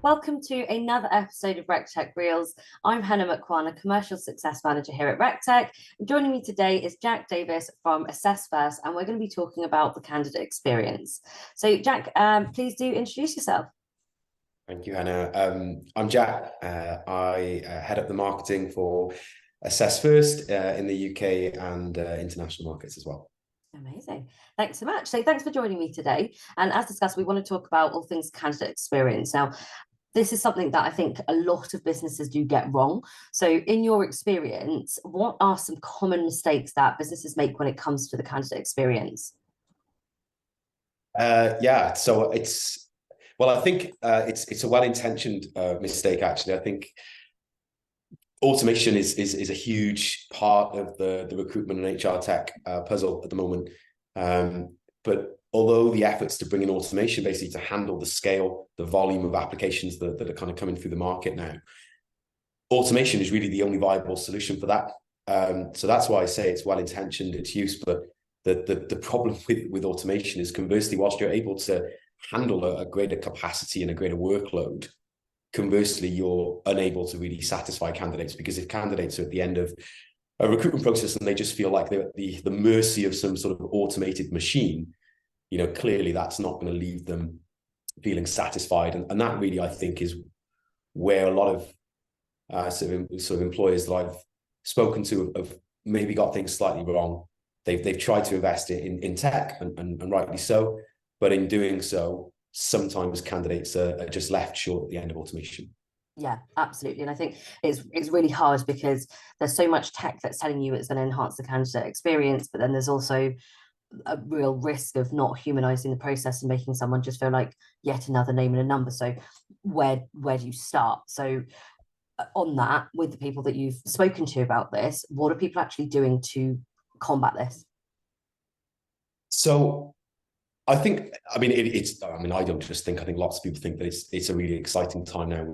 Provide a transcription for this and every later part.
Welcome to another episode of Rectec Reels. I'm Henna, a Commercial Success Manager here at Rectec. Joining me today is Jack Davies from AssessFirst, and we're going to be talking about the candidate experience. So Jack, please do introduce yourself. Thank you, Henna. I'm Jack. I head up the marketing for AssessFirst in the UK and international markets as well. Amazing. Thanks so much. So thanks for joining me today. And as discussed, we want to talk about all things candidate experience. Now, this is something that I think a lot of businesses do get wrong. So in your experience, what are some common mistakes that businesses make when it comes to the candidate experience? I think it's a well-intentioned mistake, actually. I think automation is a huge part of the recruitment and HR tech puzzle at the moment. But although the efforts to bring in automation basically to handle the scale, the volume of applications that are kind of coming through the market now, automation is really the only viable solution for that. So that's why I say it's well-intentioned, its use, but the problem with automation is, conversely, whilst you're able to handle a greater capacity and a greater workload, conversely, you're unable to really satisfy candidates, because if candidates are at the end of a recruitment process and they just feel like they're at the mercy of some sort of automated machine, clearly that's not going to leave them feeling satisfied. And that really, I think, is where a lot of sort of employers that I've spoken to have maybe got things slightly wrong. They've tried to invest in tech, and rightly so, but in doing so, sometimes candidates are just left short at the end of automation. Yeah, absolutely. And I think it's really hard because there's so much tech that's telling you it's going to enhance the candidate experience, but then there's also a real risk of not humanizing the process and making someone just feel like yet another name and a number. So where do you start? So on that, with the people that you've spoken to about this, what are people actually doing to combat this? So I think, I don't just think, I think lots of people think that it's a really exciting time now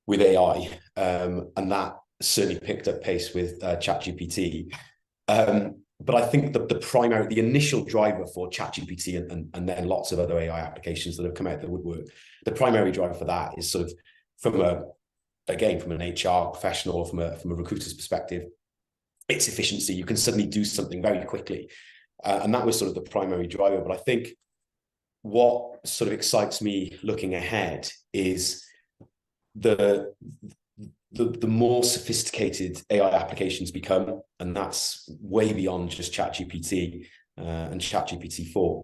with AI, and that certainly picked up pace with ChatGPT. But I think the initial driver for ChatGPT and then lots of other AI applications that have come out that would work, the primary driver for that is sort of from an HR professional, from a recruiter's perspective, it's efficiency. You can suddenly do something very quickly. And that was sort of the primary driver. But I think what sort of excites me looking ahead is the more sophisticated AI applications become, and that's way beyond just ChatGPT and ChatGPT-4.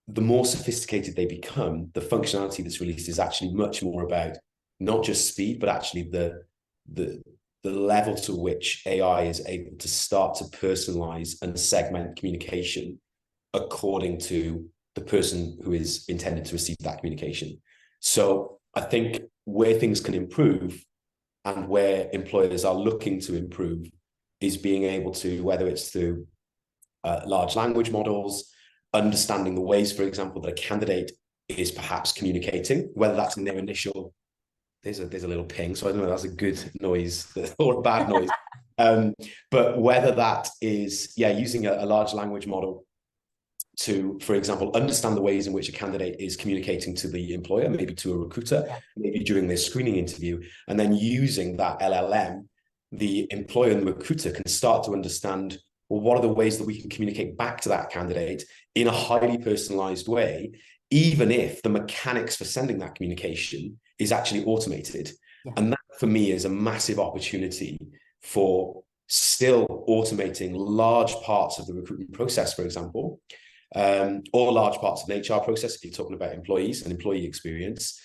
The more sophisticated they become, the functionality that's released is actually much more about not just speed, but actually the level to which AI is able to start to personalize and segment communication according to the person who is intended to receive that communication. So I think where things can improve and where employers are looking to improve is being able to, whether it's through large language models, understanding the ways, for example, that a candidate is perhaps communicating, whether that's in their initial, there's a little ping, so I don't know if that's a good noise or a bad noise. But whether that is, using a large language model to, for example, understand the ways in which a candidate is communicating to the employer, maybe to a recruiter, maybe during their screening interview, and then using that LLM, the employer and the recruiter can start to understand, well, what are the ways that we can communicate back to that candidate in a highly personalized way, even if the mechanics for sending that communication is actually automated. Yeah. And that, for me, is a massive opportunity for still automating large parts of the recruitment process, for example, or large parts of the HR process, if you're talking about employees and employee experience,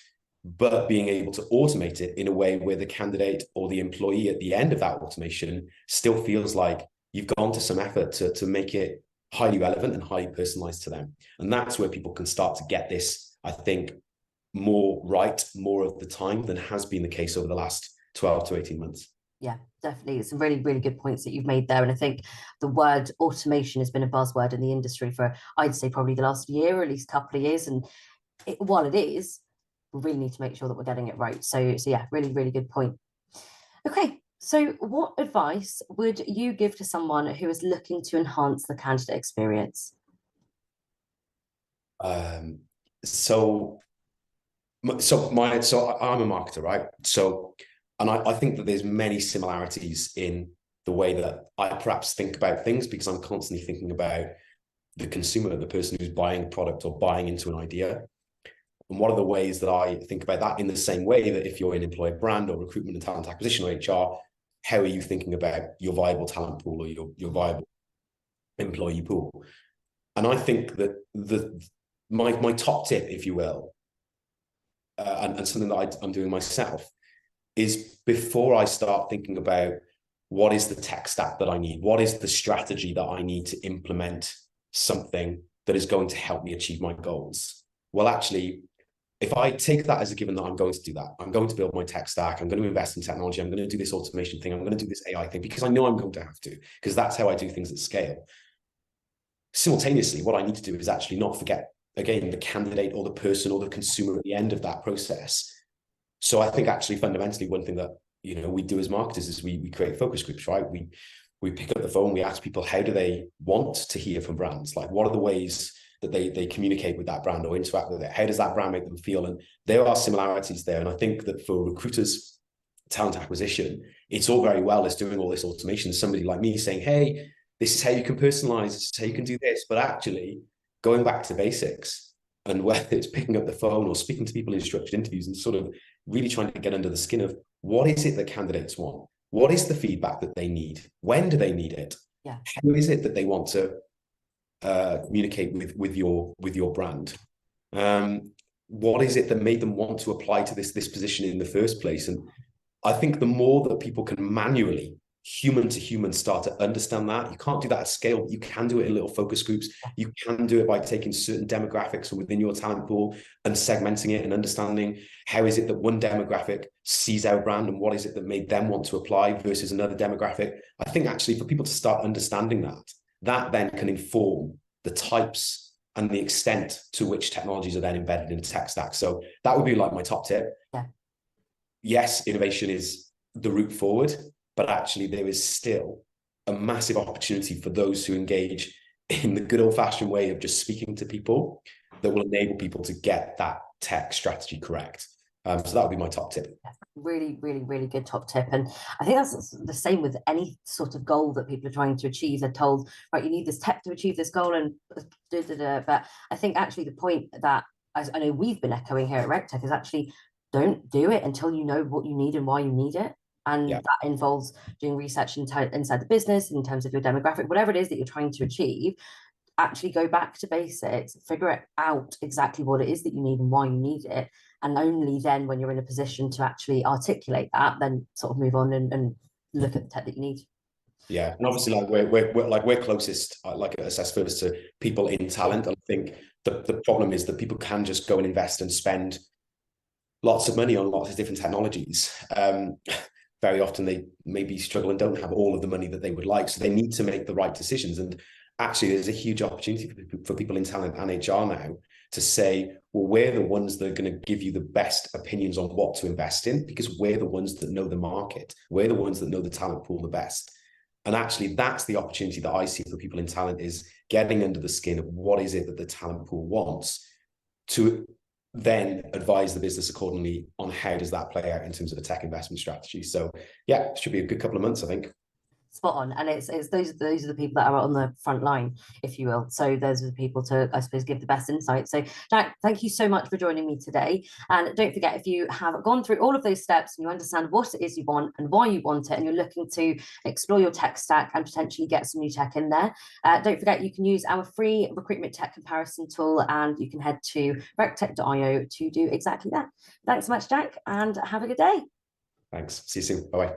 but being able to automate it in a way where the candidate or the employee at the end of that automation still feels like you've gone to some effort to make it highly relevant and highly personalized to them. And that's where people can start to get this, I think, more of the time than has been the case over the last 12 to 18 months. Yeah, definitely. It's some really, really good points that you've made there. And I think the word automation has been a buzzword in the industry for, I'd say, probably the last year, or at least a couple of years. And while it is, we really need to make sure that we're getting it right. So yeah, really, really good point. Okay, so what advice would you give to someone who is looking to enhance the candidate experience? So So I'm a marketer, right? So, and I think that there's many similarities in the way that I perhaps think about things, because I'm constantly thinking about the consumer, the person who's buying a product or buying into an idea. And one of the ways that I think about that, in the same way that if you're in employer brand or recruitment and talent acquisition or HR, how are you thinking about your viable talent pool or your viable employee pool? And I think that my top tip, if you will, and something that I'm doing myself, is before I start thinking about what is the tech stack that I need, what is the strategy that I need to implement something that is going to help me achieve my goals. Well, actually, if I take that as a given that I'm going to do that, I'm going to build my tech stack, I'm going to invest in technology, I'm going to do this automation thing, I'm going to do this AI thing, because I know I'm going to have to, because that's how I do things at scale. Simultaneously, what I need to do is actually not forget, again, the candidate or the person or the consumer at the end of that process. So I think actually fundamentally one thing that we do as marketers is we create focus groups, right? We pick up the phone, we ask people, how do they want to hear from brands? Like, what are the ways that they communicate with that brand or interact with it? How does that brand make them feel? And there are similarities there. And I think that for recruiters, talent acquisition, it's all very well as doing all this automation. Somebody like me saying, hey, this is how you can personalize, this is how you can do this. But actually going back to basics, and whether it's picking up the phone or speaking to people in structured interviews and sort of really trying to get under the skin of what is it that candidates want? What is the feedback that they need? When do they need it? Yeah. How is it that they want to communicate with your brand? What is it that made them want to apply to this position in the first place? And I think the more that people can manually, human to human, start to understand that, you can't do that at scale, but you can do it in little focus groups. You can do it by taking certain demographics from within your talent pool and segmenting it and understanding how is it that one demographic sees our brand and what is it that made them want to apply versus another demographic. I think actually for people to start understanding that then can inform the types and the extent to which technologies are then embedded in tech stack. So that would be like my top tip. Yeah. Yes, innovation is the route forward, but actually there is still a massive opportunity for those who engage in the good old-fashioned way of just speaking to people that will enable people to get that tech strategy correct. So that would be my top tip. Really, really, really good top tip. And I think that's the same with any sort of goal that people are trying to achieve. They're told, right, you need this tech to achieve this goal, and but I think actually the point that I know we've been echoing here at Rectec is actually don't do it until you know what you need and why you need it. And that involves doing research inside the business in terms of your demographic, whatever it is that you're trying to achieve. Actually go back to basics, figure it out exactly what it is that you need and why you need it. And only then, when you're in a position to actually articulate that, then sort of move on and look at the tech that you need. Yeah, and obviously, like we're closest, like at AssessFirst, to people in talent. And I think the problem is that people can just go and invest and spend lots of money on lots of different technologies. Very often they maybe struggle and don't have all of the money that they would like, so they need to make the right decisions. And actually, there's a huge opportunity for people in talent and HR now to say, well, we're the ones that are going to give you the best opinions on what to invest in, because we're the ones that know the market. We're the ones that know the talent pool the best. And actually, that's the opportunity that I see for people in talent, is getting under the skin of what is it that the talent pool wants, to then advise the business accordingly on how does that play out in terms of a tech investment strategy. So yeah, it should be a good couple of months, I think. Spot on. And it's those are the people that are on the front line, if you will. So those are the people to, I suppose, give the best insight. So Jack, thank you so much for joining me today. And don't forget, if you have gone through all of those steps and you understand what it is you want and why you want it, and you're looking to explore your tech stack and potentially get some new tech in there, don't forget you can use our free recruitment tech comparison tool, and you can head to rectec.io to do exactly that. Thanks so much, Jack, and have a good day. Thanks. See you soon. Bye-bye.